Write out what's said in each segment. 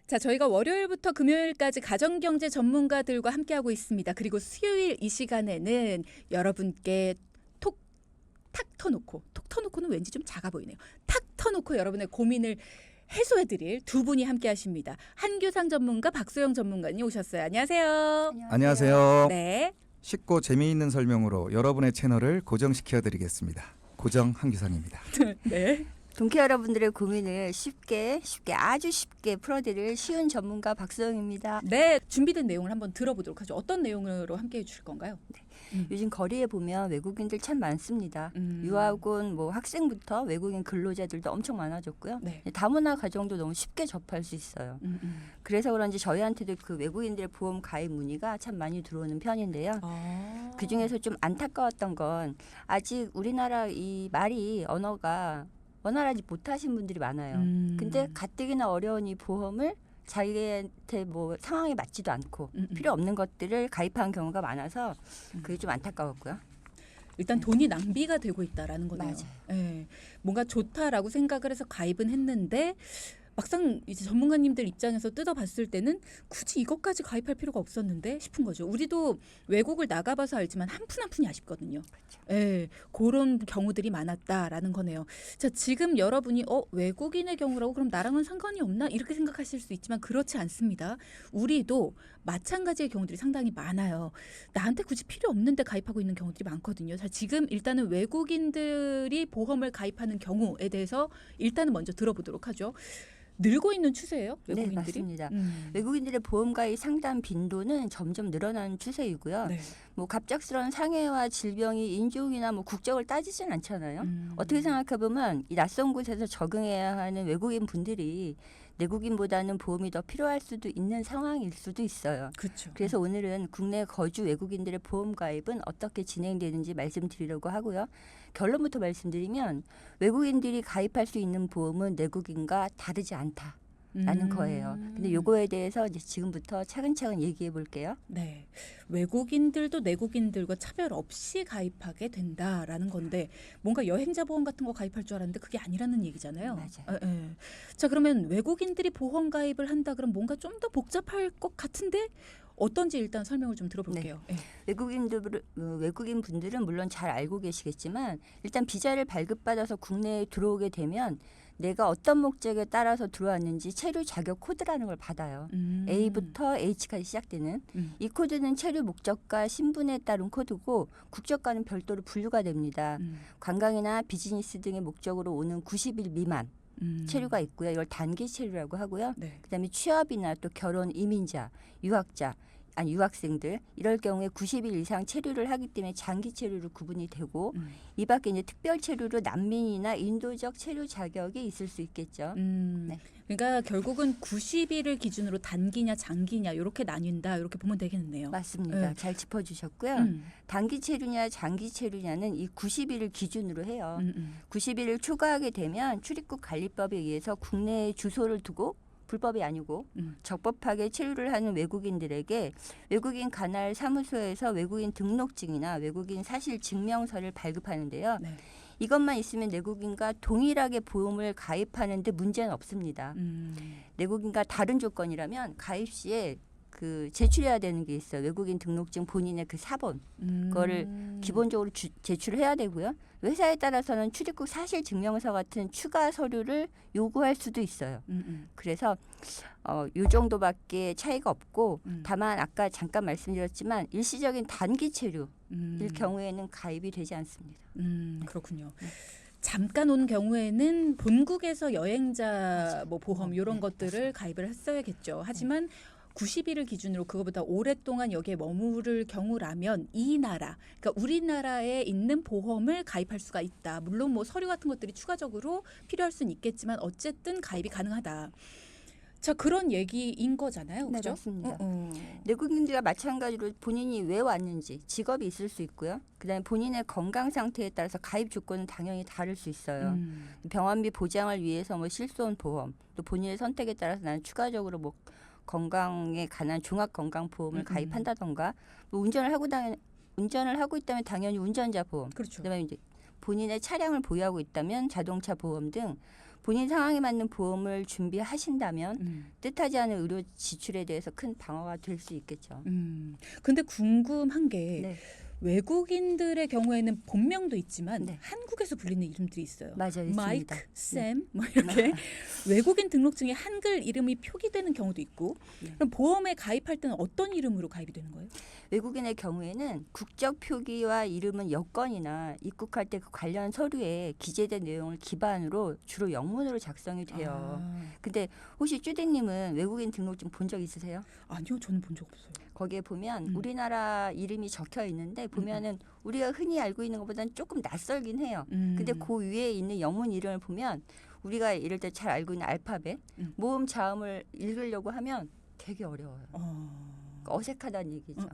자, 저희가 월요일부터 금요일까지 가정경제 전문가들과 함께하고 있습니다. 그리고 수요일 이 시간에는 여러분께 탁 터놓고는 왠지 좀 작아 보이네요. 탁 터놓고 여러분의 고민을 해소해드릴 두 분이 함께하십니다. 한규상 전문가, 박소영 전문가님 오셨어요. 안녕하세요. 안녕하세요. 네. 쉽고 재미있는 설명으로 여러분의 채널을 고정시켜드리겠습니다. 고정 한규상입니다. 네. 동키 여러분들의 고민을 쉽게 아주 쉽게 풀어드릴 쉬운 전문가 박소영입니다. 네, 준비된 내용을 한번 들어보도록 하죠. 어떤 내용으로 함께해 주실 건가요? 요즘 거리에 보면 외국인들 참 많습니다. 유학온 뭐 학생부터 외국인 근로자들도 엄청 많아졌고요. 네. 다문화 가정도 너무 쉽게 접할 수 있어요. 그래서 그런지 저희한테도 그 외국인들의 보험 가입 문의가 참 많이 들어오는 편인데요. 그중에서 좀 안타까웠던 건 아직 우리나라 이 말이 언어가 원활하지 못하신 분들이 많아요. 근데 가뜩이나 어려운 이 보험을 자기한테 뭐 상황에 맞지도 않고 필요 없는 것들을 가입한 경우가 많아서 그게 좀 안타까웠고요. 일단 돈이 낭비가 되고 있다라는 거네요. 맞아요. 네. 뭔가 좋다라고 생각을 해서 가입은 했는데 막상 이제 전문가님들 입장에서 뜯어봤을 때는 굳이 이것까지 가입할 필요가 없었는데 싶은 거죠. 우리도 외국을 나가봐서 알지만 한 푼 한 푼이 아쉽거든요. 그렇죠. 예, 그런 경우들이 많았다라는 거네요. 자, 지금 여러분이 외국인의 경우라고 그럼 나랑은 상관이 없나 이렇게 생각하실 수 있지만 그렇지 않습니다. 우리도 마찬가지의 경우들이 상당히 많아요. 나한테 굳이 필요 없는데 가입하고 있는 경우들이 많거든요. 자, 지금 일단은 외국인들이 보험을 가입하는 경우에 대해서 일단은 먼저 들어보도록 하죠. 늘고 있는 추세예요, 외국인들이? 네, 맞습니다. 외국인들의 보험 가입 상담 빈도는 점점 늘어나는 추세이고요. 네. 뭐 갑작스러운 상해와 질병이 인종이나 뭐 국적을 따지진 않잖아요. 어떻게 생각해 보면 이 낯선 곳에서 적응해야 하는 외국인 분들이 내국인보다는 보험이 더 필요할 수도 있는 상황일 수도 있어요. 그렇죠. 그래서 오늘은 국내 거주 외국인들의 보험 가입은 어떻게 진행되는지 말씀드리려고 하고요. 결론부터 말씀드리면 외국인들이 가입할 수 있는 보험은 내국인과 다르지 않다라는 거예요. 근데 요거에 대해서 이제 지금부터 차근차근 얘기해 볼게요. 네, 외국인들도 내국인들과 차별 없이 가입하게 된다라는 건데 뭔가 여행자 보험 같은 거 가입할 줄 알았는데 그게 아니라는 얘기잖아요. 맞아요. 예. 자, 그러면 외국인들이 보험 가입을 한다 그럼 뭔가 좀 더 복잡할 것 같은데 어떤지 일단 설명을 좀 들어볼게요. 네. 외국인 분들은 물론 잘 알고 계시겠지만 일단 비자를 발급받아서 국내에 들어오게 되면 내가 어떤 목적에 따라서 들어왔는지 체류 자격 코드라는 걸 받아요. A부터 H까지 시작되는 이 코드는 체류 목적과 신분에 따른 코드고 국적과는 별도로 분류가 됩니다. 관광이나 비즈니스 등의 목적으로 오는 90일 미만 체류가 있고요. 이걸 단기 체류라고 하고요. 네. 그다음에 취업이나 또 결혼, 이민자, 유학자, 아니 유학생들 이럴 경우에 90일 이상 체류를 하기 때문에 장기 체류로 구분이 되고 이 밖에 이제 특별 체류로 난민이나 인도적 체류 자격이 있을 수 있겠죠. 네. 그러니까 결국은 90일을 기준으로 단기냐 장기냐 이렇게 나뉜다 이렇게 보면 되겠네요. 맞습니다. 네. 잘 짚어주셨고요. 단기 체류냐 장기 체류냐는 이 90일을 기준으로 해요. 90일을 초과하게 되면 출입국 관리법에 의해서 국내에 주소를 두고 불법이 아니고 적법하게 체류를 하는 외국인들에게 외국인 관할 사무소에서 외국인 등록증이나 외국인 사실 증명서를 발급하는데요. 네. 이것만 있으면 내국인과 동일하게 보험을 가입하는데 문제는 없습니다. 내국인과 다른 조건이라면 가입 시에 그 제출해야 되는 게 있어요. 외국인 등록증 본인의 그 사본 그거를 기본적으로 제출해야 되고요. 회사에 따라서는 출입국 사실 증명서 같은 추가 서류를 요구할 수도 있어요. 그래서 요 정도밖에 차이가 없고 다만 아까 잠깐 말씀드렸지만 일시적인 단기 체류일 경우에는 가입이 되지 않습니다. 그렇군요. 잠깐 온 경우에는 본국에서 여행자 뭐 보험 이런 것들을 가입을 했어야겠죠. 하지만 90일을 기준으로 그거보다 오랫동안 여기에 머무를 경우라면 이 나라, 그러니까 우리나라에 있는 보험을 가입할 수가 있다. 물론 뭐 서류 같은 것들이 추가적으로 필요할 수는 있겠지만 어쨌든 가입이 가능하다. 자, 그런 얘기인 거잖아요. 네, 그죠? 맞습니다. 내국인들과 마찬가지로 본인이 왜 왔는지 직업이 있을 수 있고요. 그다음에 본인의 건강 상태에 따라서 가입 조건은 당연히 다를 수 있어요. 병원비 보장을 위해서 뭐 실손 보험, 또 본인의 선택에 따라서 나는 추가적으로 뭐 건강에 관한 종합 건강 보험을 가입한다던가 뭐 운전을 하고 있다면 당연히 운전자 보험. 그렇죠. 그다음에 이제 본인의 차량을 보유하고 있다면 자동차 보험 등 본인 상황에 맞는 보험을 준비하신다면 뜻하지 않은 의료 지출에 대해서 큰 방어가 될 수 있겠죠. 근데 궁금한 게 네. 외국인들의 경우에는 본명도 있지만 네. 한국에서 불리는 이름들이 있어요. 맞아요, 있습니다. 마이크, 샘, 뭐 이렇게 외국인 등록증에 한글 이름이 표기되는 경우도 있고. 네. 그럼 보험에 가입할 때는 어떤 이름으로 가입이 되는 거예요? 외국인의 경우에는 국적 표기와 이름은 여권이나 입국할 때 그 관련 서류에 기재된 내용을 기반으로 주로 영문으로 작성이 돼요. 근데 혹시 쭈디님은 외국인 등록증 본 적 있으세요? 아니요, 저는 본 적 없어요. 거기에 보면 우리나라 이름이 적혀 있는데 보면은 우리가 흔히 알고 있는 것보다는 조금 낯설긴 해요. 근데 그 위에 있는 영문 이름을 보면 우리가 이럴 때 잘 알고 있는 알파벳, 모음 자음을 읽으려고 하면 되게 어려워요. 어색하다는 얘기죠.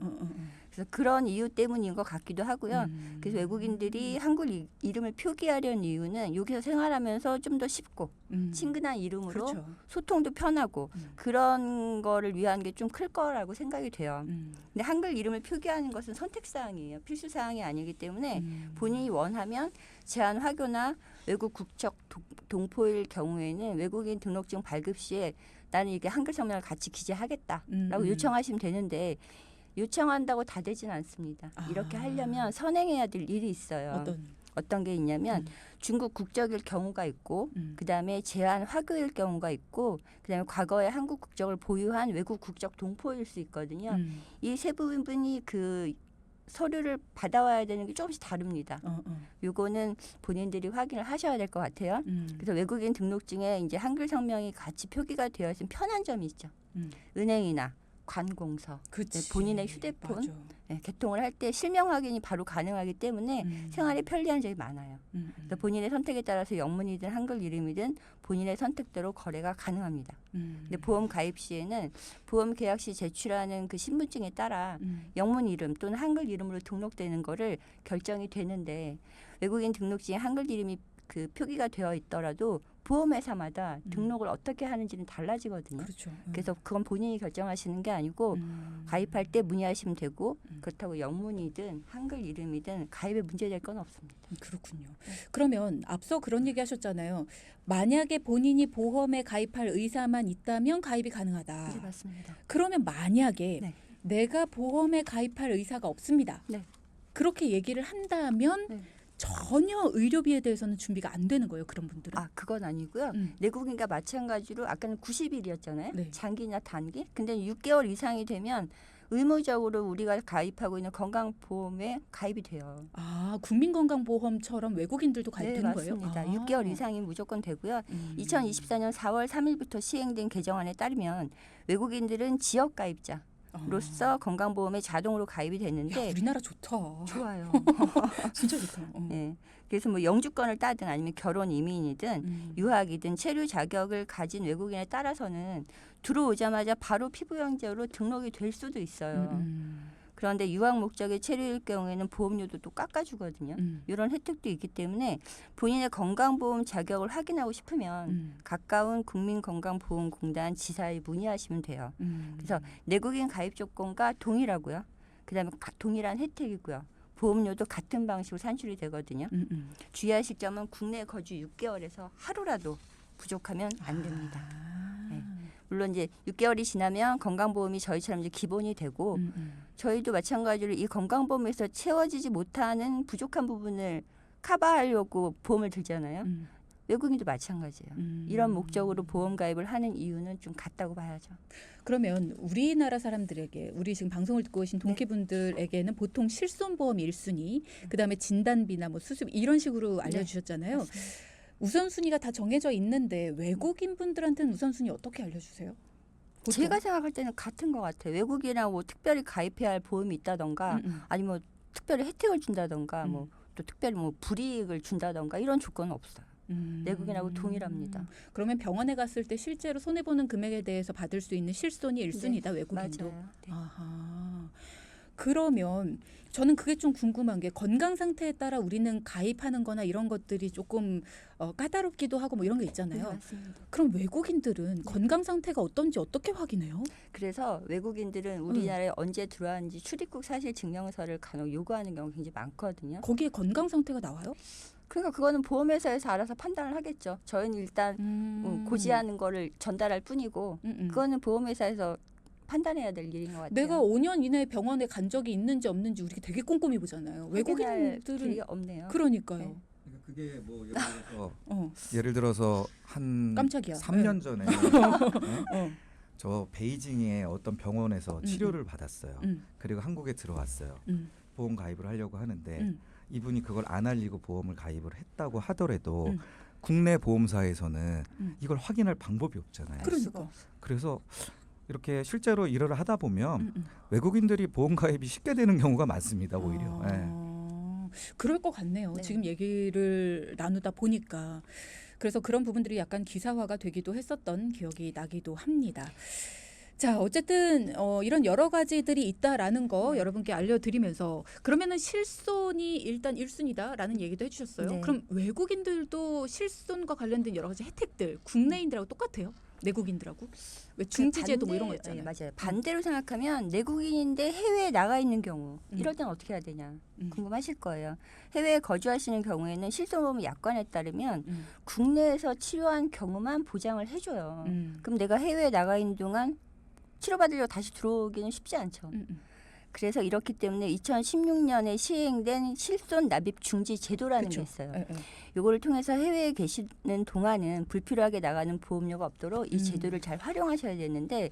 그래서 그런 이유 때문인 것 같기도 하고요. 그래서 외국인들이 한글 이름을 표기하려는 이유는 여기서 생활하면서 좀 더 쉽고 친근한 이름으로 그렇죠. 소통도 편하고 그런 거를 위한 게 좀 클 거라고 생각이 돼요. 근데 한글 이름을 표기하는 것은 선택사항이에요. 필수사항이 아니기 때문에 본인이 원하면 제한 화교나 외국 국적 동포일 경우에는 외국인 등록증 발급 시에 나는 이게 한글 서명을 같이 기재하겠다라고 요청하시면 되는데 요청한다고 다 되진 않습니다. 이렇게 하려면 선행해야 될 일이 있어요. 어떤 게 있냐면 중국 국적일 경우가 있고 그다음에 제한 화교일 경우가 있고 그다음에 과거에 한국 국적을 보유한 외국 국적 동포일 수 있거든요. 이 세 부분이 그 서류를 받아와야 되는 게 조금씩 다릅니다. 요거는 본인들이 확인을 하셔야 될 것 같아요. 그래서 외국인 등록증에 이제 한글 성명이 같이 표기가 되어 있으면 편한 점이 있죠. 은행이나 관공서, 네, 본인의 휴대폰 네, 개통을 할 때 실명 확인이 바로 가능하기 때문에 생활에 편리한 점이 많아요. 그래서 본인의 선택에 따라서 영문이든 한글 이름이든 본인의 선택대로 거래가 가능합니다. 근데 보험 가입 시에는 보험 계약 시 제출하는 그 신분증에 따라 영문 이름 또는 한글 이름으로 등록되는 거를 결정이 되는데 외국인 등록증에 한글 이름이 그 표기가 되어 있더라도 보험회사마다 등록을 어떻게 하는지는 달라지거든요. 그렇죠. 그래서 그건 본인이 결정하시는 게 아니고 가입할 때 문의하시면 되고 그렇다고 영문이든 한글 이름이든 가입에 문제될 건 없습니다. 그렇군요. 그러면 앞서 그런 얘기 하셨잖아요. 만약에 본인이 보험에 가입할 의사만 있다면 가입이 가능하다. 네, 맞습니다. 그러면 만약에 네. 내가 보험에 가입할 의사가 없습니다. 네. 그렇게 얘기를 한다면 네. 전혀 의료비에 대해서는 준비가 안 되는 거예요. 그런 분들은. 아, 그건 아니고요. 내국인과 마찬가지로 아까는 90일이었잖아요. 네. 장기나 단기. 근데 6개월 이상이 되면 의무적으로 우리가 가입하고 있는 건강보험에 가입이 돼요. 아, 국민건강보험처럼 외국인들도 가입되는 네, 거예요? 맞습니다. 아. 6개월 이상이 무조건 되고요. 2024년 4월 3일부터 시행된 개정안에 따르면 외국인들은 지역 가입자 로서 건강보험에 자동으로 가입이 되는데 야, 우리나라 좋다. 좋아요. 진짜 좋다. 네. 그래서 뭐 영주권을 따든 아니면 결혼 이민이든 유학이든 체류 자격을 가진 외국인에 따라서는 들어오자마자 바로 피부양자로 등록이 될 수도 있어요. 그런데 유학 목적의 체류일 경우에는 보험료도 또 깎아주거든요. 이런 혜택도 있기 때문에 본인의 건강보험 자격을 확인하고 싶으면 가까운 국민건강보험공단 지사에 문의하시면 돼요. 그래서 내국인 가입 조건과 동일하고요. 그다음에 동일한 혜택이고요. 보험료도 같은 방식으로 산출이 되거든요. 주의하실 점은 국내 거주 6개월에서 하루라도 부족하면 안 됩니다. 네. 물론 이제 6개월이 지나면 건강보험이 저희처럼 이제 기본이 되고 저희도 마찬가지로 이 건강보험에서 채워지지 못하는 부족한 부분을 커버하려고 보험을 들잖아요. 외국인도 마찬가지예요. 이런 목적으로 보험 가입을 하는 이유는 좀 같다고 봐야죠. 그러면 우리나라 사람들에게 우리 지금 방송을 듣고 계신 동키분들에게는 보통 실손보험 1순위, 그다음에 진단비나 뭐 수술 이런 식으로 알려주셨잖아요. 네, 우선순위가 다 정해져 있는데 외국인 분들한테는 우선순위 어떻게 알려주세요? 보통? 제가 생각할 때는 같은 것 같아요. 외국이나 뭐 특별히 가입해야 할 보험이 있다던가 아니면 뭐 특별히 혜택을 준다던가 뭐 또 특별히 뭐 불이익을 준다던가 이런 조건은 없어요. 내국인하고 동일합니다. 그러면 병원에 갔을 때 실제로 손해보는 금액에 대해서 받을 수 있는 실손이 1순위다. 외국인도. 맞아요. 네. 아하. 그러면 저는 그게 좀 궁금한 게 건강 상태에 따라 우리는 가입하는 거나 이런 것들이 조금 까다롭기도 하고 뭐 이런 게 있잖아요. 맞습니다. 그럼 외국인들은 건강 상태가 어떤지 어떻게 확인해요? 그래서 외국인들은 우리나라에 언제 들어왔는지 출입국 사실 증명서를 간혹 요구하는 경우가 굉장히 많거든요. 거기에 건강 상태가 나와요? 그러니까 그거는 보험회사에서 알아서 판단을 하겠죠. 저희는 일단 고지하는 거를 전달할 뿐이고 그거는 보험회사에서 판단해야 될 일인 것 같아요. 내가 5년 이내에 병원에 간 적이 있는지 없는지 우리가 되게 꼼꼼히 보잖아요. 확인할 외국인들은 길이가 없네요. 그러니까요. 네. 그러니까 그게 뭐 어, 예를 들어서 한 깜짝이야. 3년 전에 어. 저 베이징의 어떤 병원에서 치료를 받았어요. 음, 그리고 한국에 들어왔어요. 음, 보험 가입을 하려고 하는데 음. 이분이 그걸 안 알리고 보험을 가입을 했다고 하더라도 음. 국내 보험사에서는 음. 이걸 확인할 방법이 없잖아요. 그러니까. 그래서 이렇게 실제로 일을 하다 보면 음. 외국인들이 보험 가입이 쉽게 되는 경우가 많습니다. 오히려. 예. 그럴 것 같네요. 네. 지금 얘기를 나누다 보니까. 그래서 그런 부분들이 약간 기사화가 되기도 했었던 기억이 나기도 합니다. 자, 어쨌든 이런 여러 가지들이 있다라는 거 여러분께 알려드리면서 그러면은 실손이 일단 1순위다라는 얘기도 해주셨어요. 네. 그럼 외국인들도 실손과 관련된 여러 가지 혜택들 국내인들하고 똑같아요? 내국인들하고? 왜 중지제도 뭐 이런 거 있잖아요. 네, 맞아요. 반대로 생각하면 내국인인데 해외에 나가 있는 경우 음. 이럴 때는 어떻게 해야 되냐 음. 궁금하실 거예요. 해외에 거주하시는 경우에는 실손보험 약관에 따르면 음. 국내에서 치료한 경우만 보장을 해줘요. 음. 그럼 내가 해외에 나가 있는 동안 치료받으려고 다시 들어오기는 쉽지 않죠. 그래서 이렇기 때문에 2016년에 시행된 실손 납입 중지 제도라는 그쵸. 게 있어요. 예, 예. 이거를 통해서 해외에 계시는 동안은 불필요하게 나가는 보험료가 없도록 이 제도를 잘 활용하셔야 되는데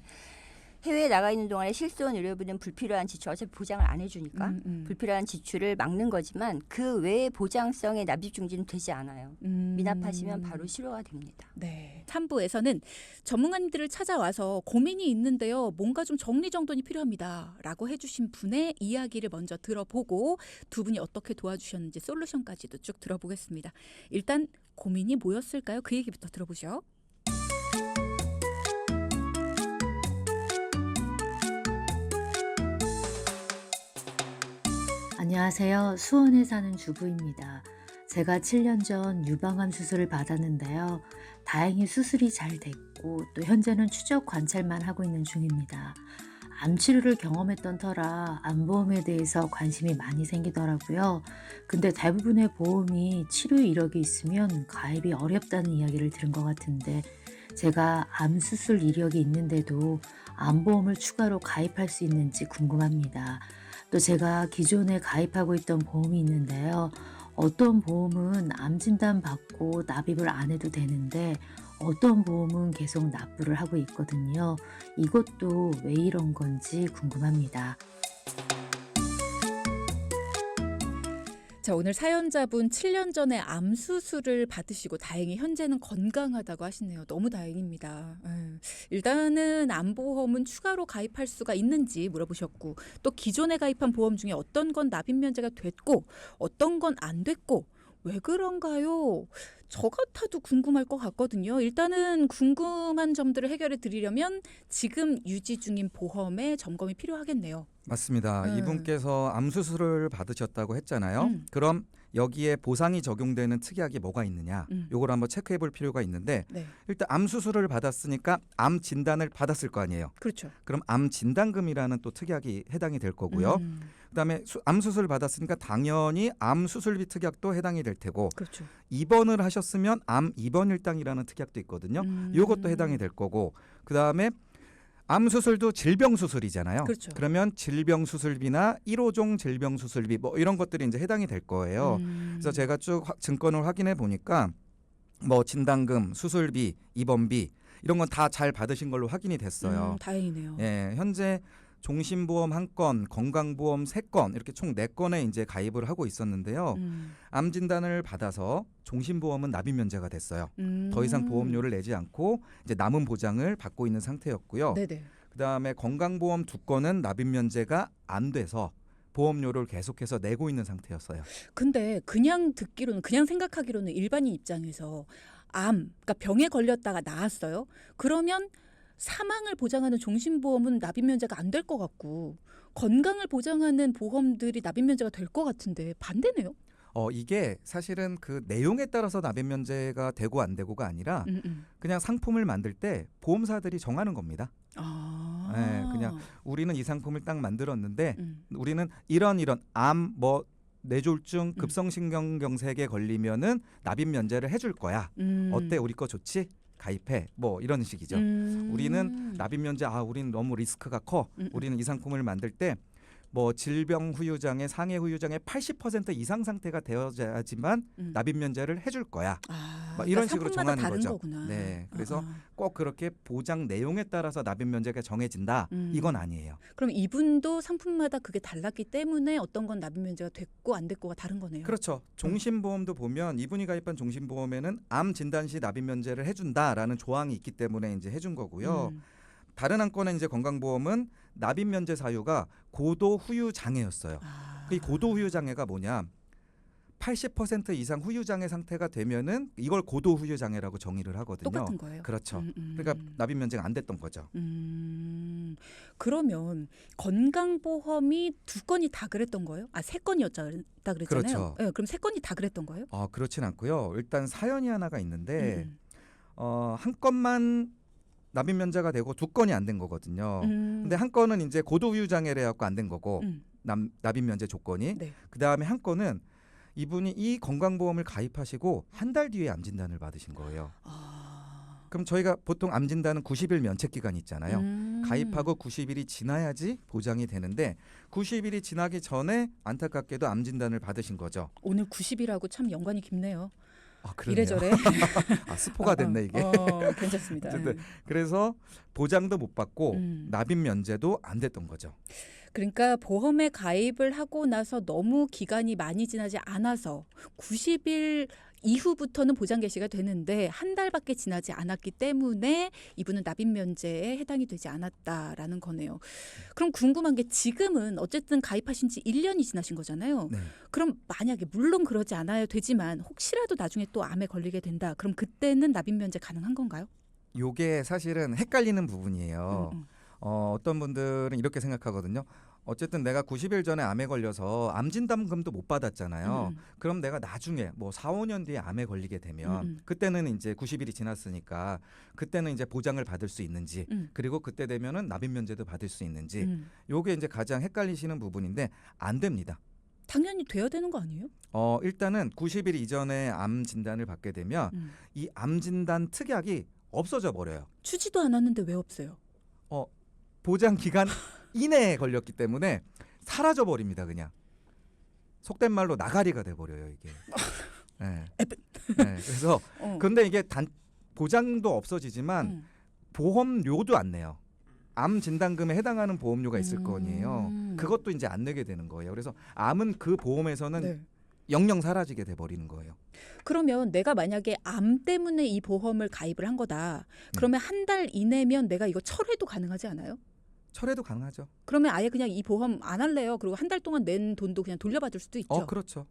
해외에 나가 있는 동안에 실손 의료비는 불필요한 지출 어차피 보장을 안 해주니까 불필요한 지출을 막는 거지만 그 외의 보장성의 납입 중지는 되지 않아요. 미납하시면 바로 실효가 됩니다. 네. 3부에서는 전문가님들을 찾아와서 고민이 있는데요. 뭔가 좀 정리정돈이 필요합니다. 라고 해주신 분의 이야기를 먼저 들어보고 두 분이 어떻게 도와주셨는지 솔루션까지도 쭉 들어보겠습니다. 일단 고민이 뭐였을까요? 그 얘기부터 들어보죠. 안녕하세요. 수원에 사는 주부입니다. 제가 7년 전 유방암 수술을 받았는데요. 다행히 수술이 잘 됐고 또 현재는 추적 관찰만 하고 있는 중입니다. 암 치료를 경험했던 터라 암보험에 대해서 관심이 많이 생기더라고요. 근데 대부분의 보험이 치료 이력이 있으면 가입이 어렵다는 이야기를 들은 것 같은데 제가 암 수술 이력이 있는데도 암보험을 추가로 가입할 수 있는지 궁금합니다. 또 제가 기존에 가입하고 있던 보험이 있는데요. 어떤 보험은 암 진단 받고 납입을 안 해도 되는데 어떤 보험은 계속 납부를 하고 있거든요. 이것도 왜 이런 건지 궁금합니다. 자, 오늘 사연자분 7년 전에 암 수술을 받으시고 다행히 현재는 건강하다고 하시네요. 너무 다행입니다. 일단은 암보험은 추가로 가입할 수가 있는지 물어보셨고 또 기존에 가입한 보험 중에 어떤 건 납입 면제가 됐고 어떤 건 안 됐고 왜 그런가요? 저 같아도 궁금할 것 같거든요. 일단은 궁금한 점들을 해결해 드리려면 지금 유지 중인 보험의 점검이 필요하겠네요. 맞습니다. 이분께서 암 수술을 받으셨다고 했잖아요. 그럼 여기에 보상이 적용되는 특약이 뭐가 있느냐? 요걸 한번 체크해 볼 필요가 있는데 네. 일단 암 수술을 받았으니까 암 진단을 받았을 거 아니에요. 그렇죠. 그럼 암 진단금이라는 또 특약이 해당이 될 거고요. 그다음에 암 수술 받았으니까 당연히 암 수술비 특약도 해당이 될 테고 그렇죠. 입원을 하셨으면 암 입원 일당이라는 특약도 있거든요. 이것도 해당이 될 거고 그다음에 암 수술도 질병 수술이잖아요. 그렇죠. 그러면 질병 수술비나 1호종 질병 수술비 뭐 이런 것들이 이제 해당이 될 거예요. 그래서 제가 쭉 증권을 확인해 보니까 뭐 진단금, 수술비, 입원비 이런 건 다 잘 받으신 걸로 확인이 됐어요. 다행이네요. 예, 현재 종신보험 1건, 건강보험 3건 이렇게 총 4건에 이제 가입을 하고 있었는데요. 암 진단을 받아서 종신보험은 납입 면제가 됐어요. 더 이상 보험료를 내지 않고 이제 남은 보장을 받고 있는 상태였고요. 네네. 그다음에 건강보험 2건은 납입 면제가 안 돼서 보험료를 계속해서 내고 있는 상태였어요. 근데 그냥 듣기로는 그냥 생각하기로는 일반인 입장에서 암, 그러니까 병에 걸렸다가 나았어요. 그러면 사망을 보장하는 종신보험은 납입 면제가 안 될 것 같고 건강을 보장하는 보험들이 납입 면제가 될 것 같은데 반대네요. 이게 사실은 그 내용에 따라서 납입 면제가 되고 안 되고가 아니라 그냥 상품을 만들 때 보험사들이 정하는 겁니다. 아. 네, 그냥 우리는 이 상품을 딱 만들었는데 우리는 이런 암, 뭐 뇌졸중, 급성신경경색에 걸리면은 납입 면제를 해줄 거야. 어때? 우리 거 좋지? 가입해. 뭐 이런 식이죠. 우리는 납입 면제 우리는 너무 리스크가 커. 우리는 이 상품을 만들 때 뭐 질병 후유장애, 상해 후유장애 80% 이상 상태가 되어야지만 납입 면제를 해줄 거야. 막 이런 식으로 상품마다 정하는 다른 거죠. 거구나. 네, 그래서 꼭 그렇게 보장 내용에 따라서 납입 면제가 정해진다. 이건 아니에요. 그럼 이분도 상품마다 그게 달랐기 때문에 어떤 건 납입 면제가 됐고 안 됐고가 다른 거네요. 그렇죠. 종신보험도 보면 이분이 가입한 종신보험에는 암 진단 시 납입 면제를 해준다라는 조항이 있기 때문에 이제 해준 거고요. 다른 한 건의 이제 건강보험은 납입 면제 사유가 고도 후유 장애였어요. 이 고도 후유 장애가 뭐냐? 80% 이상 후유 장애 상태가 되면은 이걸 고도 후유 장애라고 정의를 하거든요. 똑같은 거예요. 그렇죠. 그러니까 납입 면제가 안 됐던 거죠. 그러면 건강보험이 2건이 다 그랬던 거예요? 3건이었다 그랬잖아요. 그렇죠. 네, 그럼 3건이 다 그랬던 거예요? 그렇진 않고요. 일단 사연이 하나가 있는데 한 건만 납입 면제가 되고 2건이 안 된 거거든요. 근데 한 건은 이제 고도 후유 장애래 갖고 안 된 거고 납입 면제 조건이. 네. 그다음에 한 건은 이분이 이 건강보험을 가입하시고 한 달 뒤에 암 진단을 받으신 거예요. 그럼 저희가 보통 암 진단은 90일 면책 기간이 있잖아요. 가입하고 90일이 지나야지 보장이 되는데 90일이 지나기 전에 안타깝게도 암 진단을 받으신 거죠. 오늘 90일하고 참 연관이 깊네요. 그러네요. 이래저래. 스포가 됐네 이게. 괜찮습니다. 어쨌든 그래서 보장도 못 받고 납입 면제도 안 됐던 거죠. 그러니까 보험에 가입을 하고 나서 너무 기간이 많이 지나지 않아서 90일 이후부터는 보장 개시가 되는데 한 달밖에 지나지 않았기 때문에 이분은 납입 면제에 해당이 되지 않았다라는 거네요. 그럼 궁금한 게 지금은 어쨌든 가입하신 지 1년이 지나신 거잖아요. 네. 그럼 만약에 물론 그러지 않아야 되지만 혹시라도 나중에 또 암에 걸리게 된다. 그럼 그때는 납입 면제 가능한 건가요? 요게 사실은 헷갈리는 부분이에요. 어떤 분들은 이렇게 생각하거든요. 어쨌든 내가 90일 전에 암에 걸려서 암 진단금도 못 받았잖아요. 그럼 내가 나중에 뭐 4, 5년 뒤에 암에 걸리게 되면 그때는 이제 90일이 지났으니까 그때는 이제 보장을 받을 수 있는지 그리고 그때 되면은 납입 면제도 받을 수 있는지 요게 이제 가장 헷갈리시는 부분인데 안 됩니다. 당연히 돼야 되는 거 아니에요? 일단은 90일 이전에 암 진단을 받게 되면 이 암 진단 특약이 없어져 버려요. 추지도 않았는데 왜 없어요? 보장 기간 이내에 걸렸기 때문에 사라져 버립니다. 그냥 속된 말로 나가리가 돼 버려요 이게. 네. 그래서 근데 이게 보장도 없어지지만 보험료도 안 내요. 암 진단금에 해당하는 보험료가 있을 거 아니에요. 그것도 이제 안 내게 되는 거예요. 그래서 암은 그 보험에서는 영영 사라지게 돼 버리는 거예요. 그러면 내가 만약에 암 때문에 이 보험을 가입을 한 거다. 그러면 한 달 이내면 내가 이거 철회도 가능하지 않아요? 철회도 가능하죠. 그러면 아예 그냥 이 보험 안 할래요. 그리고 한 달 동안 낸 돈도 그냥 돌려받을 수도 있죠. 그렇죠.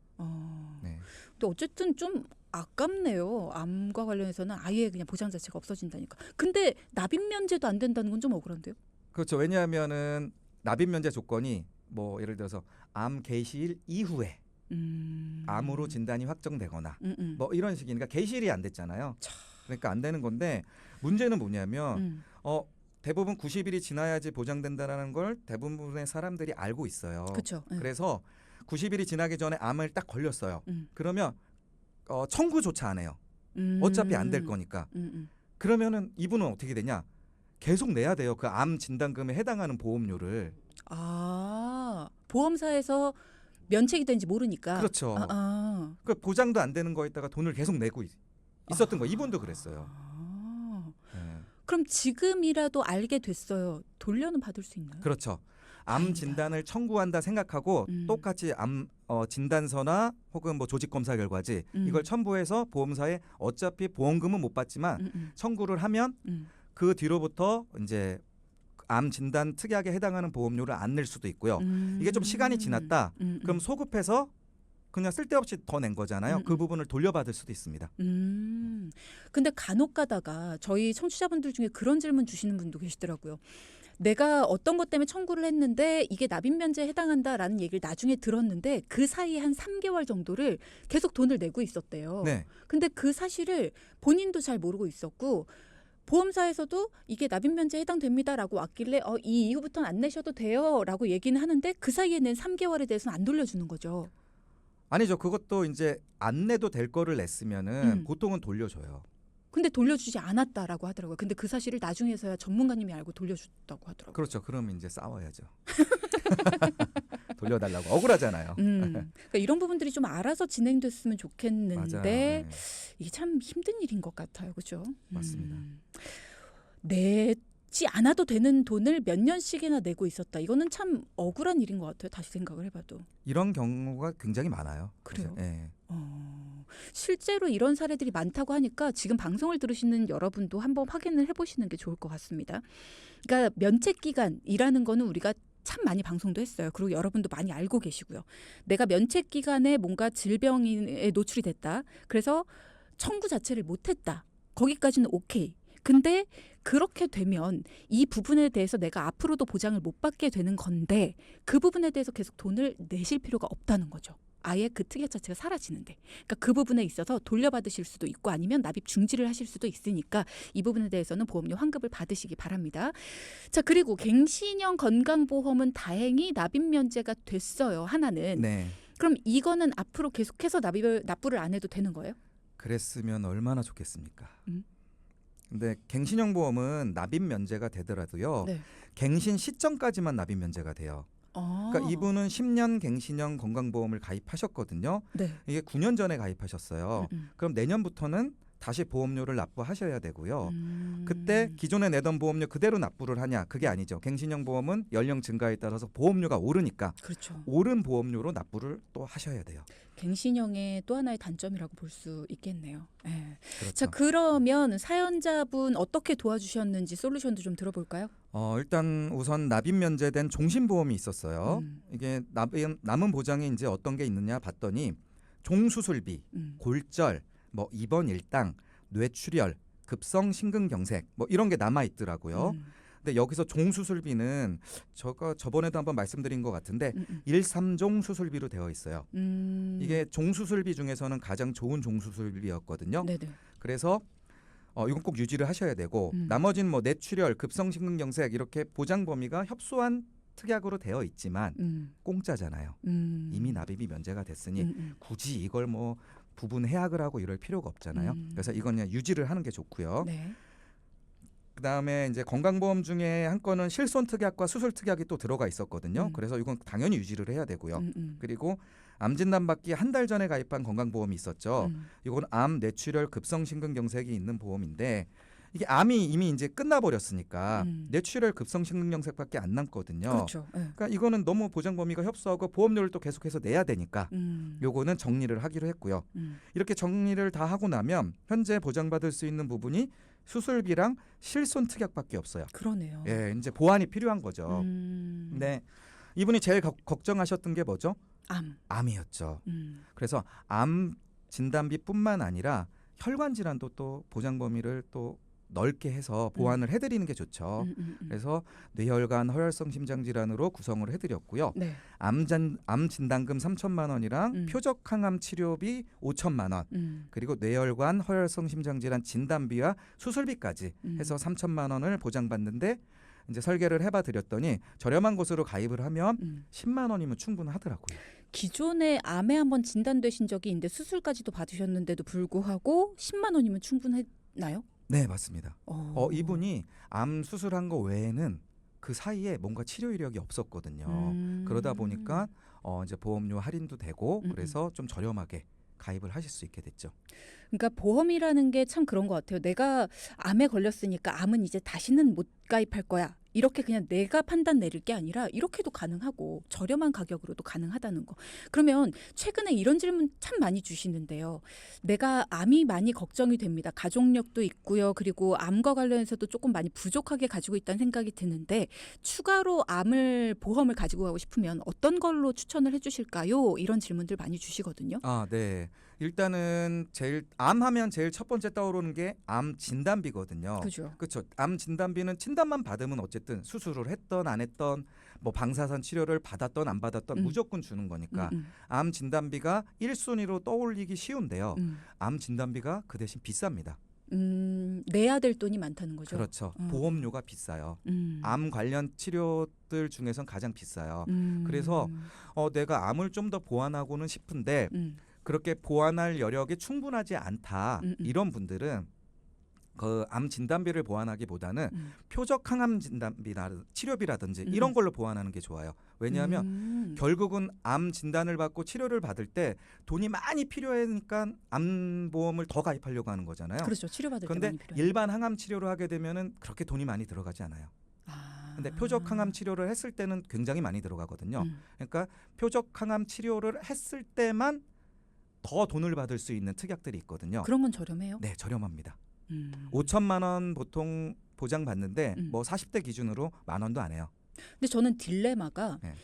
네. 근데 어쨌든 좀 아깝네요. 암과 관련해서는 아예 그냥 보장 자체가 없어진다니까. 근데 납입 면제도 안 된다는 건 좀 억울한데요? 그렇죠. 왜냐하면은 납입 면제 조건이 뭐 예를 들어서 암 개시일 이후에 암으로 진단이 확정되거나 뭐 이런 식이니까 개시일이 안 됐잖아요. 그러니까 안 되는 건데 문제는 뭐냐면 대부분 90일이 지나야지 보장된다라는 걸 대부분의 사람들이 알고 있어요. 그렇죠. 그래서 90일이 지나기 전에 암을 딱 걸렸어요. 그러면 청구조차 안 해요. 어차피 안 될 거니까. 그러면은 이분은 어떻게 되냐? 계속 내야 돼요. 그 암 진단금에 해당하는 보험료를. 보험사에서 면책이 된지 모르니까. 그렇죠. 그 보장도 안 되는 거에다가 돈을 계속 내고 있었던 거. 이분도 그랬어요. 네. 그럼 지금이라도 알게 됐어요. 돌려는 받을 수 있나요? 그렇죠. 암 진단을 청구한다 생각하고 똑같이 암 진단서나 혹은 뭐 조직 검사 결과지 이걸 첨부해서 보험사에 어차피 보험금은 못 받지만 청구를 하면 그 뒤로부터 이제 암 진단 특약에 해당하는 보험료를 안 낼 수도 있고요. 이게 좀 시간이 지났다. 그럼 소급해서 그냥 쓸데없이 더 낸 거잖아요. 그 부분을 돌려받을 수도 있습니다. 근데 간혹 가다가 저희 청취자분들 중에 그런 질문 주시는 분도 계시더라고요. 내가 어떤 것 때문에 청구를 했는데 이게 납입 면제에 해당한다라는 얘기를 나중에 들었는데 그 사이에 한 3개월 정도를 계속 돈을 내고 있었대요. 네. 근데 그 사실을 본인도 잘 모르고 있었고 보험사에서도 이게 납입 면제에 해당됩니다라고 왔길래 이 이후부터는 안 내셔도 돼요라고 얘기는 하는데 그 사이에 낸 3개월에 대해서는 안 돌려주는 거죠. 아니죠. 그것도 이제 안 내도 될 거를 냈으면은 보통은 돌려줘요. 근데 돌려주지 않았다라고 하더라고요. 근데 그 사실을 나중에서야 전문가님이 알고 돌려줬다고 하더라고요. 그렇죠. 그럼 이제 싸워야죠. 돌려달라고. 억울하잖아요. 그러니까 이런 부분들이 좀 알아서 진행됐으면 맞아요. 좋겠는데 네. 이게 참 힘든 일인 것 같아요. 그죠? 맞습니다. 내지 않아도 되는 돈을 몇 년씩이나 내고 있었다. 이거는 참 억울한 일인 것 같아요. 다시 생각을 해봐도. 이런 경우가 굉장히 많아요. 그래요? 네. 실제로 이런 사례들이 많다고 하니까 지금 방송을 들으시는 여러분도 한번 확인을 해보시는 게 좋을 것 같습니다. 그러니까 면책 기간이라는 거는 우리가 참 많이 방송도 했어요. 그리고 여러분도 많이 알고 계시고요. 내가 면책 기간에 뭔가 질병에 노출이 됐다. 그래서 청구 자체를 못했다. 거기까지는 오케이. 근데 그렇게 되면 이 부분에 대해서 내가 앞으로도 보장을 못 받게 되는 건데 그 부분에 대해서 계속 돈을 내실 필요가 없다는 거죠. 아예 그 특약 자체가 사라지는데. 그러니까 그 부분에 있어서 돌려받으실 수도 있고 아니면 납입 중지를 하실 수도 있으니까 이 부분에 대해서는 보험료 환급을 받으시기 바랍니다. 자, 그리고 갱신형 건강보험은 다행히 납입 면제가 됐어요. 하나는. 네. 그럼 이거는 앞으로 계속해서 납부를 안 해도 되는 거예요? 그랬으면 얼마나 좋겠습니까? 음. 근데 갱신형 보험은 납입 면제가 되더라도요. 네. 갱신 시점까지만 납입 면제가 돼요. 그러니까 이분은 10년 갱신형 건강보험을 가입하셨거든요. 네. 이게 9년 전에 가입하셨어요. 그럼 내년부터는 다시 보험료를 납부하셔야 되고요. 그때 기존에 내던 보험료 그대로 납부를 하냐? 그게 아니죠. 갱신형 보험은 연령 증가에 따라서 보험료가 오르니까 그렇죠. 오른 보험료로 납부를 또 하셔야 돼요. 갱신형의 또 하나의 단점이라고 볼 수 있겠네요. 네. 그렇죠. 자, 그러면 사연자분 어떻게 도와주셨는지 솔루션도 좀 들어볼까요? 일단 우선 납입 면제된 종신보험이 있었어요. 이게 남은 보장이 이제 어떤 게 있느냐 봤더니 종수술비, 골절, 뭐 입원 일당, 뇌출혈, 급성 심근경색 뭐 이런 게 남아 있더라고요. 근데 여기서 종수술비는 제가 저번에도 한번 말씀드린 것 같은데 1~3종 수술비로 되어 있어요. 이게 종수술비 중에서는 가장 좋은 종수술비였거든요. 네네. 그래서 이건 꼭 유지를 하셔야 되고 나머지는 뭐 뇌출혈, 급성 심근경색 이렇게 보장 범위가 협소한 특약으로 되어 있지만 공짜잖아요. 이미 납입이 면제가 됐으니 굳이 이걸 뭐 부분 해약을 하고 이럴 필요가 없잖아요. 그래서 이건 그냥 유지를 하는 게 좋고요. 네. 그다음에 이제 건강보험 중에 한 건은 실손 특약과 수술 특약이 또 들어가 있었거든요. 그래서 이건 당연히 유지를 해야 되고요. 그리고 암 진단 받기 한 달 전에 가입한 건강보험이 있었죠. 이건 암, 뇌출혈, 급성 심근경색이 있는 보험인데 이게 암이 이미 이제 끝나버렸으니까 뇌출혈, 급성 심근경색밖에 안 남거든요. 그렇죠. 네. 그러니까 이거는 너무 보장 범위가 협소하고 보험료를 또 계속해서 내야 되니까 요거는 정리를 하기로 했고요. 이렇게 정리를 다 하고 나면 현재 보장받을 수 있는 부분이 수술비랑 실손 특약밖에 없어요. 그러네요. 예, 이제 보완이 필요한 거죠. 네, 이분이 제일 걱정하셨던 게 뭐죠? 암이었죠. 그래서 암 진단비뿐만 아니라 혈관 질환도 또 보장 범위를 또 넓게 해서 보완을 해드리는 게 좋죠. 그래서 뇌혈관 허혈성 심장 질환으로 구성을 해드렸고요. 네. 암 진단금 3천만 원이랑 표적 항암 치료비 5천만 원, 그리고 뇌혈관 허혈성 심장 질환 진단비와 수술비까지 해서 3천만 원을 보장받는데 이제 설계를 해봐 드렸더니 저렴한 곳으로 가입을 하면 10만 원이면 충분하더라고요. 기존에 암에 한번 진단되신 적이 있는데 수술까지도 받으셨는데도 불구하고 10만 원이면 충분했나요? 네, 맞습니다. 이분이 암 수술한 거 외에는 그 사이에 뭔가 치료 이력이 없었거든요. 그러다 보니까 이제 보험료 할인도 되고 그래서 좀 저렴하게 가입을 하실 수 있게 됐죠. 그러니까 보험이라는 게 참 그런 것 같아요. 내가 암에 걸렸으니까 암은 이제 다시는 못 가입할 거야. 이렇게 그냥 내가 판단 내릴 게 아니라 이렇게도 가능하고 저렴한 가격으로도 가능하다는 거. 그러면 최근에 이런 질문 참 많이 주시는데요. 내가 암이 많이 걱정이 됩니다. 가족력도 있고요. 그리고 암과 관련해서도 조금 많이 부족하게 가지고 있다는 생각이 드는데 추가로 암을 보험을 가지고 가고 싶으면 어떤 걸로 추천을 해주실까요? 이런 질문들 많이 주시거든요. 아, 네. 일단은 암하면 제일 첫 번째 떠오르는 게 암 진단비거든요. 그죠. 그렇죠. 암 진단비는 진단만 받으면 어쨌든 수술을 했던 안 했던 뭐 방사선 치료를 받았던 안 받았던 무조건 주는 거니까 암 진단비가 1순위로 떠올리기 쉬운데요. 암 진단비가 그 대신 비쌉니다. 내야 될 돈이 많다는 거죠. 그렇죠. 보험료가 비싸요. 암 관련 치료들 중에선 가장 비싸요. 그래서 내가 암을 좀 더 보완하고는 싶은데 그렇게 보완할 여력이 충분하지 않다. 이런 분들은 그 암 진단비를 보완하기보다는 표적 항암 치료비라든지 이런 걸로 보완하는 게 좋아요. 왜냐하면 결국은 암 진단을 받고 치료를 받을 때 돈이 많이 필요하니까 암보험을 더 가입하려고 하는 거잖아요. 그렇죠. 치료받을 때 그런데 많이 필요해요. 일반 항암 치료를 하게 되면은 그렇게 돈이 많이 들어가지 않아요. 근데 표적 항암 치료를 했을 때는 굉장히 많이 들어가거든요. 그러니까 표적 항암 치료를 했을 때만 더 돈을 받을 수 있는 특약들이 있거든요. 그런 건 저렴해요? 네, 저렴합니다. 5천만 원 보통 보장 받는데 뭐 40대 기준으로 10,000원도 안 해요. 근데 저는 딜레마가 네.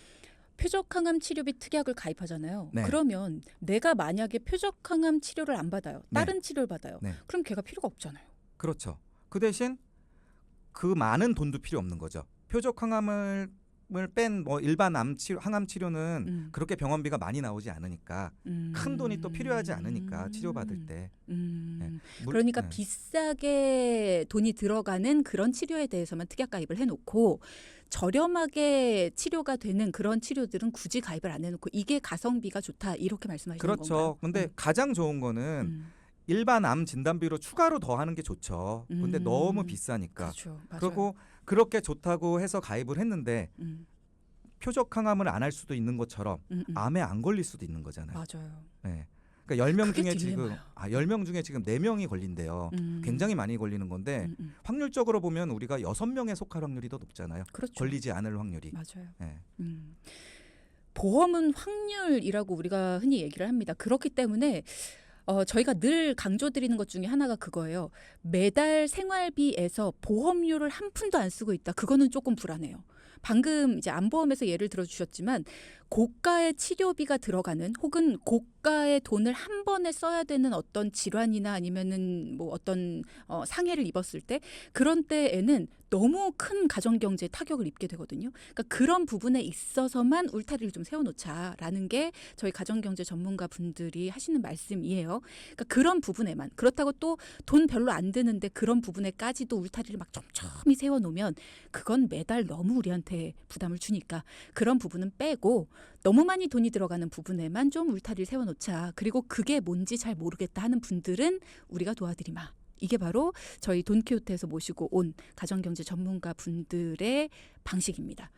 표적 항암 치료비 특약을 가입하잖아요. 네. 그러면 내가 만약에 표적 항암 치료를 안 받아요. 다른 네. 치료를 받아요. 네. 그럼 걔가 필요가 없잖아요. 그렇죠. 그 대신 그 많은 돈도 필요 없는 거죠. 표적 항암을 뺀 뭐 일반 항암 치료는 그렇게 병원비가 많이 나오지 않으니까 큰 돈이 또 필요하지 않으니까 치료받을 때. 네. 그러니까 네. 비싸게 돈이 들어가는 그런 치료에 대해서만 특약 가입을 해놓고 저렴하게 치료가 되는 그런 치료들은 굳이 가입을 안 해놓고 이게 가성비가 좋다 이렇게 말씀하시는 그렇죠. 건가요? 근데 가장 좋은 거는 일반 암 진단비로 추가로 더 하는 게 좋죠. 근데 너무 비싸니까. 그렇죠. 맞아요. 그리고 그렇게 좋다고 해서 가입을 했는데 표적 항암을 안 할 수도 있는 것처럼 암에 안 걸릴 수도 있는 거잖아요. 맞아요. 네. 그러니까 10명 그게 중에 딜레마예요. 10명 중에 지금 4명이 걸린대요. 굉장히 많이 걸리는 건데 확률적으로 보면 우리가 6명에 속할 확률이 더 높잖아요. 그렇죠. 걸리지 않을 확률이. 맞아요. 네. 보험은 확률이라고 우리가 흔히 얘기를 합니다. 그렇기 때문에 저희가 늘 강조드리는 것 중에 하나가 그거예요. 매달 생활비에서 보험료를 한 푼도 안 쓰고 있다. 그거는 조금 불안해요. 방금 이제 암보험에서 예를 들어 주셨지만 고가의 치료비가 들어가는 혹은 고가의 돈을 한 번에 써야 되는 어떤 질환이나 아니면은 뭐 어떤 상해를 입었을 때 그런 때에는 너무 큰 가정경제에 타격을 입게 되거든요. 그러니까 그런 부분에 있어서만 울타리를 좀 세워놓자라는 게 저희 가정경제 전문가 분들이 하시는 말씀이에요. 그러니까 그런 부분에만 그렇다고 또 돈 별로 안 드는데 그런 부분에까지도 울타리를 막 촘촘히 세워놓으면 그건 매달 너무 우리한테 부담을 주니까 그런 부분은 빼고 너무 많이 돈이 들어가는 부분에만 좀 울타리를 세워놓자. 그리고 그게 뭔지 잘 모르겠다 하는 분들은 우리가 도와드리마. 이게 바로 저희 돈키호테에서 모시고 온 가정경제 전문가 분들의 방식입니다.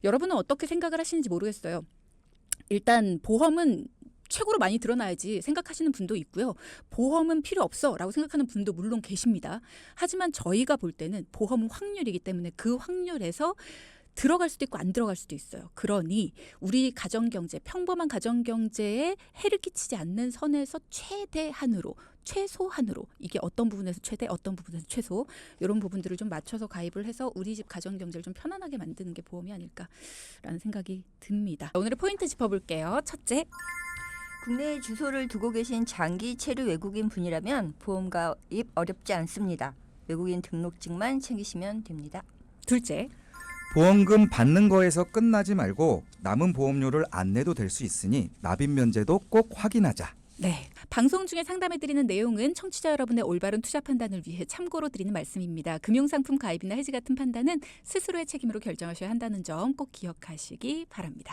여러분은 어떻게 생각을 하시는지 모르겠어요. 일단 보험은 최고로 많이 드러나야지 생각하시는 분도 있고요. 보험은 필요 없어라고 생각하는 분도 물론 계십니다. 하지만 저희가 볼 때는 보험은 확률이기 때문에 그 확률에서 들어갈 수도 있고 안 들어갈 수도 있어요. 그러니 우리 가정경제, 평범한 가정경제에 해를 끼치지 않는 선에서 최소한으로 이게 어떤 부분에서 최대, 어떤 부분에서 최소 이런 부분들을 좀 맞춰서 가입을 해서 우리 집 가정경제를 좀 편안하게 만드는 게 보험이 아닐까라는 생각이 듭니다. 오늘의 포인트 짚어볼게요. 첫째. 국내에 주소를 두고 계신 장기 체류 외국인 분이라면 보험 가입 어렵지 않습니다. 외국인 등록증만 챙기시면 됩니다. 둘째. 보험금 받는 거에서 끝나지 말고 남은 보험료를 안 내도 될 수 있으니 납입 면제도 꼭 확인하자. 네. 방송 중에 상담해드리는 내용은 청취자 여러분의 올바른 투자 판단을 위해 참고로 드리는 말씀입니다. 금융상품 가입이나 해지 같은 판단은 스스로의 책임으로 결정하셔야 한다는 점 꼭 기억하시기 바랍니다.